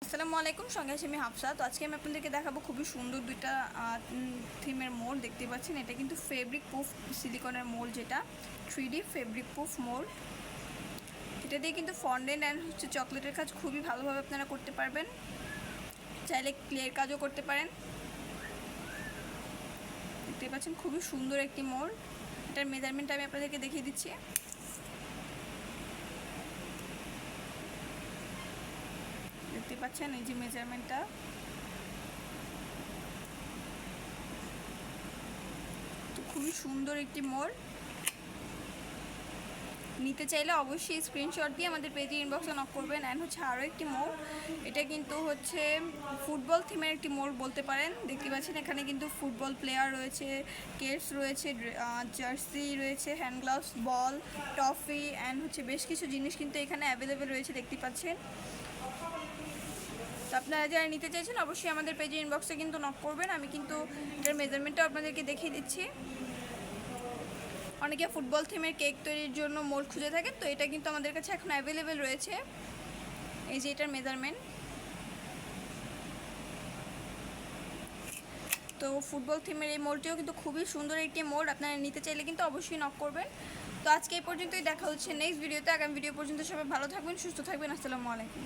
আসসালামু আলাইকুম, সঙ্গে আছি আমি হাফসা। তো আজকে আমি আপনাদেরকে দেখাবো খুবই সুন্দর দুইটা থিমের মোল্ড। দেখতে পাচ্ছেন, এটা কিন্তু ফেব্রিক প্রুফ সিলিকনের মোল্ড, যেটা 3D ফেব্রিক প্রুফ মোল্ড। এটা দিয়ে কিন্তু ফন্ডেন্ট অ্যান্ড চকলেটের কাজ খুবই ভালোভাবে আপনারা করতে পারবেন। চাইলে ক্লের কাজও করতে পারেন। দেখতে পাচ্ছেন খুবই সুন্দর একটি মোল্ড। এটার মেজারমেন্ট আমি আপনাদেরকে দেখিয়ে দিচ্ছি। দেখতে পাচ্ছেন এই যে মেজারমেন্টটা। তো খুবই সুন্দর একটি মোল্ড। নিতে চাইলে অবশ্যই স্ক্রিনশট দিয়ে আমাদের পেজে ইনবক্সে নক করবেন। অ্যান্ড আরও একটি মোল্ড, এটা কিন্তু ফুটবল থিমের একটি মোল্ড বলতে পারেন। দেখতে পাচ্ছেন এখানে কিন্তু ফুটবল প্লেয়ার রয়েছে, কেটস রয়েছে, জার্সি রয়েছে, hand gloves, ball, toffee and বেশ কিছু জিনিস কিন্তু এখানে অ্যাভেলেবেল রয়েছে, দেখতে পাচ্ছেন। তো আপনারা যারা নিতে চাইছেন অবশ্যই আমাদের পেজে ইনবক্সে কিন্তু নক করবেন। আমি কিন্তু এটার মেজারমেন্টটাও আপনাদেরকে দেখিয়ে দিচ্ছি। অনেকে ফুটবল থিমের কেক তৈরির জন্য মোল্ড খুঁজে থাকেন, তো এটা কিন্তু আমাদের কাছে এখন অ্যাভেলেবেল রয়েছে। এই যে এটার মেজারমেন্ট। তো ফুটবল থিমের এই মোল্ডটিও কিন্তু খুবই সুন্দর একটি মোল্ড। আপনারা নিতে চাইলে কিন্তু অবশ্যই নক করবেন। তো আজকে এই পর্যন্তই, দেখা হচ্ছে নেক্সট ভিডিওতে। আগামী ভিডিও পর্যন্ত সবাই ভালো থাকবেন, সুস্থ থাকবেন। আসসালামু আলাইকুম।